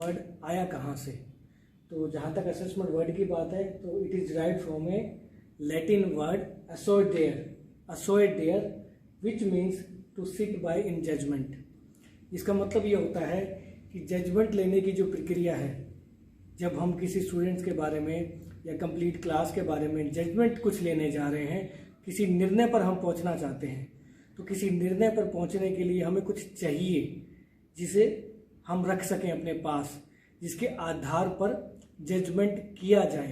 Word आया कहाँ से। तो जहाँ तक असेसमेंट वर्ड की बात है तो it is derived from a Latin word assidere which means to sit by in judgment. इसका मतलब ये होता है कि जजमेंट लेने की जो प्रक्रिया है, जब हम किसी स्टूडेंट्स के बारे में या कंप्लीट क्लास के बारे में जजमेंट कुछ लेने जा रहे हैं, किसी निर्णय पर हम पहुंचना चाहते हैं, तो किसी निर्णय पर पहुंचने के लिए हमें कुछ चाहिए जिसे हम रख सकें अपने पास, जिसके आधार पर जजमेंट किया जाए।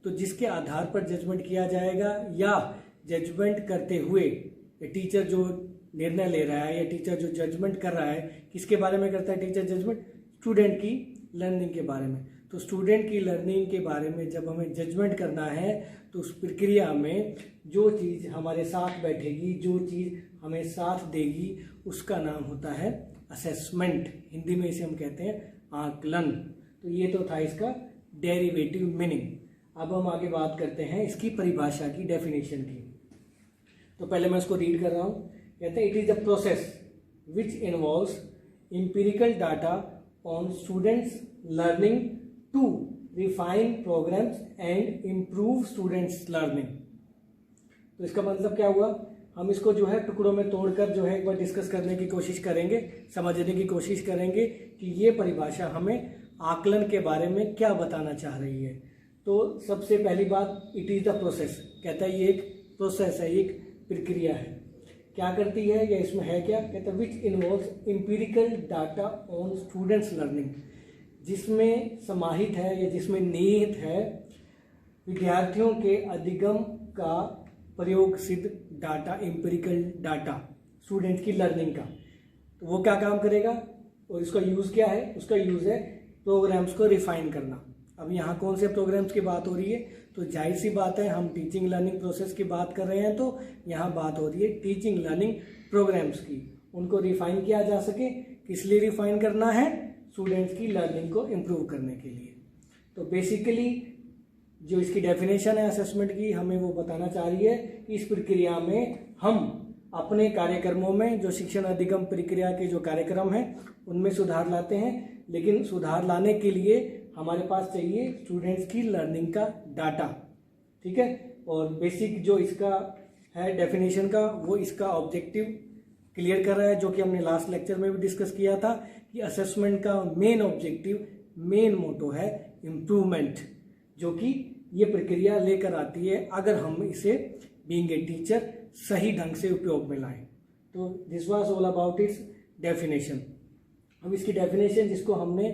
तो जिसके आधार पर जजमेंट किया जाएगा या जजमेंट करते हुए टीचर जो निर्णय ले रहा है या टीचर जो जजमेंट कर रहा है, किसके बारे में करता है टीचर जजमेंट? स्टूडेंट की लर्निंग के बारे में। तो स्टूडेंट की लर्निंग के बारे में जब हमें जजमेंट करना है तो उस प्रक्रिया में जो चीज़ हमारे साथ बैठेगी, जो चीज़ हमें साथ देगी, उसका नाम होता है असेसमेंट। हिंदी में इसे हम कहते हैं आकलन। तो ये तो था इसका डेरिवेटिव मीनिंग। अब हम आगे बात करते हैं इसकी परिभाषा की, डेफिनेशन की। तो पहले मैं इसको रीड कर रहा हूँ। कहते हैं it is a process which involves empirical data on students learning to refine programmes and improve students learning. तो इसका मतलब क्या हुआ? हम इसको जो है टुकड़ों में तोड़कर जो है एक बार डिस्कस करने की कोशिश करेंगे, समझने की कोशिश करेंगे कि ये परिभाषा हमें आकलन के बारे में क्या बताना चाह रही है। तो सबसे पहली बात, इट इज़ द प्रोसेस। कहता है ये एक प्रोसेस है, एक प्रक्रिया है। क्या करती है या इसमें है क्या? कहता है विच involves empirical data on students learning, जिसमें समाहित है या जिसमें निहित है विद्यार्थियों के अधिगम का प्रयोग सिद्ध डाटा, एम्पिरिकल डाटा स्टूडेंट की लर्निंग का। तो वो क्या काम करेगा और इसका यूज़ क्या है? उसका यूज़ है प्रोग्राम्स को रिफाइन करना। अब यहाँ कौन से प्रोग्राम्स की बात हो रही है? तो जाहिर सी बात है, हम टीचिंग लर्निंग प्रोसेस की बात कर रहे हैं, तो यहाँ बात हो रही है टीचिंग लर्निंग प्रोग्राम्स की। उनको रिफाइन किया जा सके, किस लिए रिफाइन करना है? स्टूडेंट्स की लर्निंग को इम्प्रूव करने के लिए। तो बेसिकली जो इसकी डेफिनेशन है असेसमेंट की, हमें वो बताना चाह रही है कि इस प्रक्रिया में हम अपने कार्यक्रमों में जो शिक्षण अधिगम प्रक्रिया के जो कार्यक्रम हैं उनमें सुधार लाते हैं, लेकिन सुधार लाने के लिए हमारे पास चाहिए स्टूडेंट्स की लर्निंग का डाटा। ठीक है। और बेसिक जो इसका है डेफिनेशन का, वो इसका ऑब्जेक्टिव क्लियर कर रहा है, जो कि हमने लास्ट लेक्चर में भी डिस्कस किया था कि असेसमेंट का मेन ऑब्जेक्टिव, मेन मोटो है इम्प्रूवमेंट, जो कि ये प्रक्रिया लेकर आती है अगर हम इसे बीइंग ए टीचर सही ढंग से उपयोग में लाएं। तो this was all about it's definition. अब इसकी डेफिनेशन जिसको हमने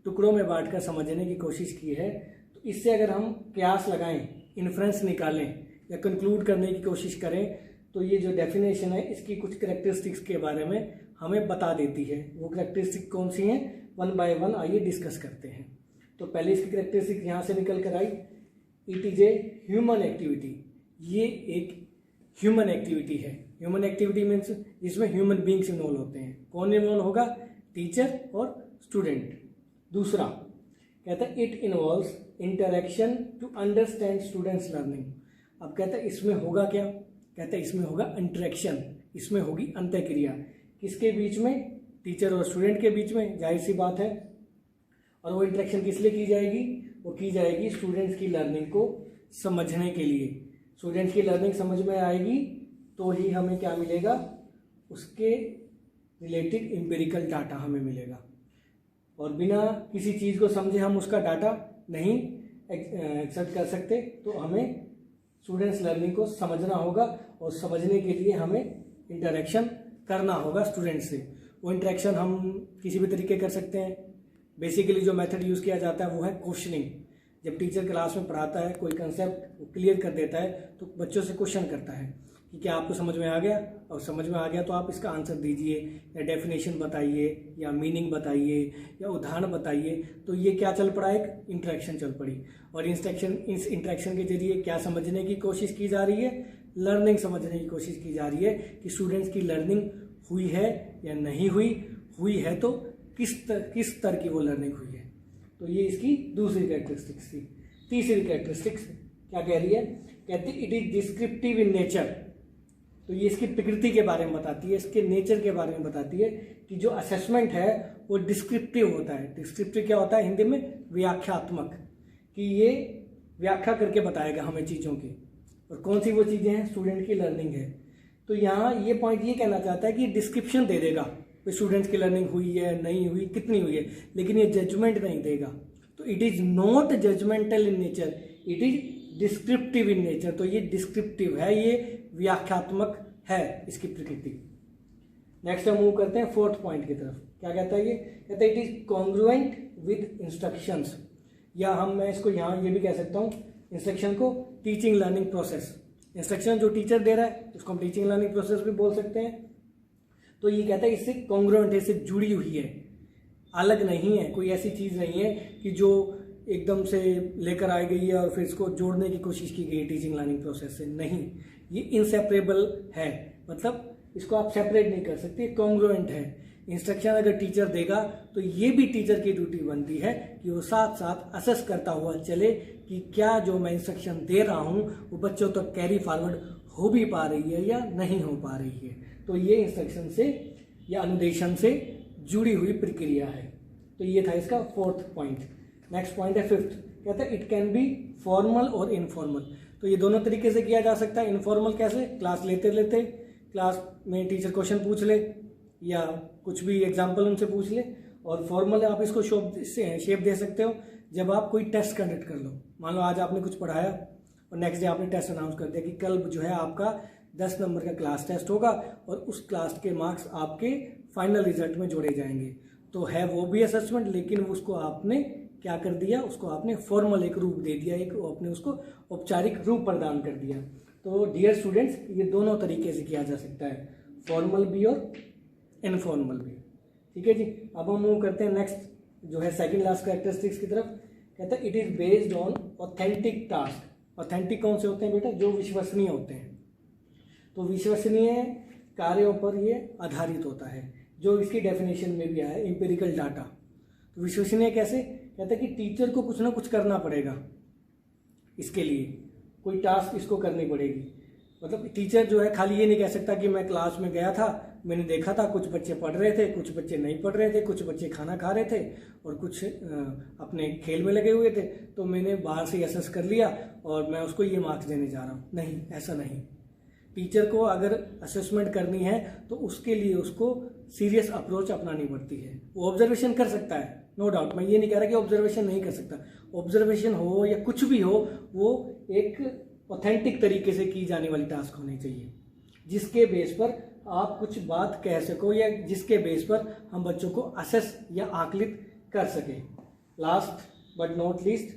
टुकड़ों में बांटकर समझने की कोशिश की है, तो इससे अगर हम क्यास लगाएं, इन्फ्रेंस निकालें या कंक्लूड करने की कोशिश करें, तो ये जो डेफिनेशन है इसकी कुछ कैरेक्टरिस्टिक्स के बारे में हमें बता देती है। वो कैरेक्टरिस्टिक कौन सी हैं? वन बाय वन आइए डिस्कस करते हैं। तो पहले इसकी कैरेक्टरिस्टिक यहाँ से निकल कर आई, it is a human activity. ये एक ह्यूमन एक्टिविटी है। ह्यूमन एक्टिविटी मीन्स इसमें ह्यूमन बींग्स इन्वॉल्व होते हैं। कौन इन्वॉल्व होगा? टीचर और स्टूडेंट। दूसरा कहता है it involves interaction to understand students learning. अब कहता है इसमें होगा क्या? कहता है इसमें होगा इंटरेक्शन, इसमें होगी अंतःक्रिया। किसके बीच में? टीचर और स्टूडेंट के बीच में, जाहिर सी बात है। और वो इंटरेक्शन किस लिए की जाएगी? वो की जाएगी स्टूडेंट्स की लर्निंग को समझने के लिए। स्टूडेंट्स की लर्निंग समझ में आएगी तो ही हमें क्या मिलेगा? उसके रिलेटेड एम्पिरिकल डाटा हमें मिलेगा। और बिना किसी चीज़ को समझे हम उसका डाटा नहीं एक्सेप्ट कर सकते। तो हमें स्टूडेंट्स लर्निंग को समझना होगा और समझने के लिए हमें इंटरेक्शन करना होगा स्टूडेंट से। वो इंटरेक्शन हम किसी भी तरीके कर सकते हैं। बेसिकली जो मेथड यूज़ किया जाता है वो है क्वेश्चनिंग। जब टीचर क्लास में पढ़ाता है, कोई कंसेप्ट वो क्लियर कर देता है, तो बच्चों से क्वेश्चन करता है कि क्या आपको समझ में आ गया? और समझ में आ गया तो आप इसका आंसर दीजिए, या डेफिनेशन बताइए, या मीनिंग बताइए, या उदाहरण बताइए। तो ये क्या चल पड़ा? एक इंटरेक्शन चल पड़ी। और इस इंटरेक्शन के जरिए क्या समझने की कोशिश की जा रही है? लर्निंग समझने की कोशिश की जा रही है कि स्टूडेंट्स की लर्निंग हुई है या नहीं हुई है तो किस स्तर की वो लर्निंग हुई है। तो ये इसकी दूसरी कैरेक्टरिस्टिक्स थी। तीसरी कैरेक्टरिस्टिक्स क्या कह रही है? कहती it is descriptive in nature. तो ये इसकी प्रकृति के बारे में बताती है, इसके नेचर के बारे में बताती है कि जो असेसमेंट है वो डिस्क्रिप्टिव होता है। डिस्क्रिप्टिव क्या होता है हिंदी में? व्याख्यात्मक, कि ये व्याख्या करके बताएगा हमें चीज़ों की, और कौन सी वो चीज़ें हैं? स्टूडेंट की लर्निंग है। तो यहाँ ये पॉइंट ये कहना चाहता है कि डिस्क्रिप्शन दे देगा कि स्टूडेंट्स की लर्निंग हुई है, नहीं हुई, कितनी हुई है, लेकिन ये जजमेंट नहीं देगा। तो it is not judgemental in nature, it is descriptive in nature. तो ये डिस्क्रिप्टिव है, ये व्याख्यात्मक है इसकी प्रकृति। नेक्स्ट हम मूव करते हैं फोर्थ पॉइंट की तरफ। क्या कहता है ये? कहता है it is congruent with instructions, या मैं इसको यहाँ ये भी कह सकता हूँ इंस्ट्रक्शन को टीचिंग लर्निंग प्रोसेस। इंस्ट्रक्शन जो टीचर दे रहा है उसको हम टीचिंग लर्निंग प्रोसेस भी बोल सकते हैं। तो ये कहता है इससे कॉन्ग्रुएंट है, इससे जुड़ी हुई है, अलग नहीं है, कोई ऐसी चीज़ नहीं है कि जो एकदम से लेकर आई गई है और फिर इसको जोड़ने की कोशिश की गई है टीचिंग लर्निंग प्रोसेस से। नहीं, ये इनसेपरेबल है, मतलब इसको आप सेपरेट नहीं कर सकते, कॉन्ग्रुएंट है। इंस्ट्रक्शन अगर टीचर देगा तो ये भी टीचर की ड्यूटी बनती है कि वो साथ साथ असेस करता हुआ चले कि क्या जो मैं इंस्ट्रक्शन दे रहा हूँ वो बच्चों तक कैरी फॉरवर्ड हो भी पा रही है या नहीं हो पा रही है। तो ये इंस्ट्रक्शन से या अनुदेशन से जुड़ी हुई प्रक्रिया है। तो ये था इसका फोर्थ पॉइंट। नेक्स्ट पॉइंट है फिफ्थ। कहता है इट कैन बी फॉर्मल और इनफॉर्मल। तो ये दोनों तरीके से किया जा सकता है। इनफॉर्मल कैसे? क्लास लेते लेते क्लास में टीचर क्वेश्चन पूछ ले या कुछ भी एग्जाम्पल उनसे पूछ ले, और फॉर्मल आप इसको शेप दे सकते हो जब आप कोई टेस्ट कंडक्ट कर लो। मान लो आज आपने कुछ पढ़ाया और नेक्स्ट डे आपने टेस्ट अनाउंस कर दिया कि कल जो है आपका 10 नंबर का क्लास टेस्ट होगा और उस क्लास के मार्क्स आपके फाइनल रिजल्ट में जोड़े जाएंगे। तो है वो भी असेसमेंट, लेकिन उसको आपने क्या कर दिया? उसको आपने फॉर्मल एक रूप दे दिया, एक आपने उसको औपचारिक रूप प्रदान कर दिया। तो डियर स्टूडेंट्स, ये दोनों तरीके से किया जा सकता है, फॉर्मल भी और इनफॉर्मल भी। ठीक है जी। अब हम मूव करते हैं नेक्स्ट जो है सेकंड लास्ट कैरेक्टरिस्टिक्स की तरफ। कहता है it is based on authentic task. Authentic कौन से होते हैं बेटा? जो विश्वसनीय होते हैं। तो विश्वसनीय कार्यों पर ये आधारित होता है, जो इसकी डेफिनेशन में भी आया, एम्पिरिकल डाटा। तो विश्वसनीय कैसे? कहता है कि टीचर को कुछ ना कुछ करना पड़ेगा, इसके लिए कोई टास्क इसको करनी पड़ेगी। मतलब टीचर जो है खाली ये नहीं कह सकता कि मैं क्लास में गया था, मैंने देखा था कुछ बच्चे पढ़ रहे थे, कुछ बच्चे नहीं पढ़ रहे थे, कुछ बच्चे खाना खा रहे थे और कुछ अपने खेल में लगे हुए थे, तो मैंने बाहर से असेस कर लिया और मैं उसको ये मार्क्स देने जा रहा हूँ। नहीं, ऐसा नहीं। टीचर को अगर असेसमेंट करनी है तो उसके लिए उसको सीरियस अप्रोच अपनानी पड़ती है। वो ऑब्जर्वेशन कर सकता है, नो डाउट, मैं ये नहीं कह रहा कि ऑब्जर्वेशन नहीं कर सकता। ऑब्जर्वेशन हो या कुछ भी हो, वो एक ऑथेंटिक तरीके से की जाने वाली टास्क होनी चाहिए, जिसके बेस पर आप कुछ बात कह सको या जिसके बेस पर हम बच्चों को असेस या आकलित कर सकें। लास्ट बट नॉट लीस्ट,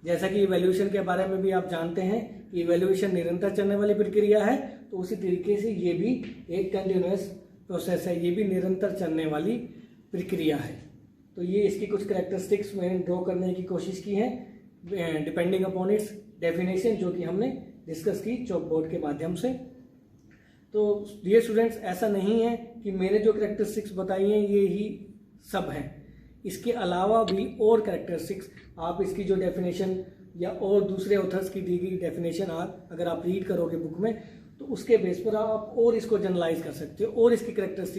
जैसा कि इवैल्यूएशन के बारे में भी आप जानते हैं कि इवैल्यूएशन निरंतर चलने वाली प्रक्रिया है, तो उसी तरीके से ये भी एक कंटिन्यूअस प्रोसेस है, ये भी निरंतर चलने वाली प्रक्रिया है। तो ये इसकी कुछ कैरेक्टरिस्टिक्स मैंने ड्रॉ करने की कोशिश की है डिपेंडिंग अपॉन इट्स डेफिनेशन, जो कि हमने डिस्कस की चॉक बोर्ड के माध्यम से। तो डियर स्टूडेंट्स, ऐसा नहीं है कि मैंने जो कैरेक्टरिस्टिक्स बताई हैं ये ही सब हैं। इसके अलावा भी और कैरेक्टरिस्टिक्स, आप इसकी जो डेफिनेशन या और दूसरे ऑथर्स की दी गई डेफिनेशन अगर आप रीड करोगे बुक में, तो उसके बेस पर आप और इसको जनरलाइज कर सकते हो और इसकी कैरेक्टरिस्टिक्स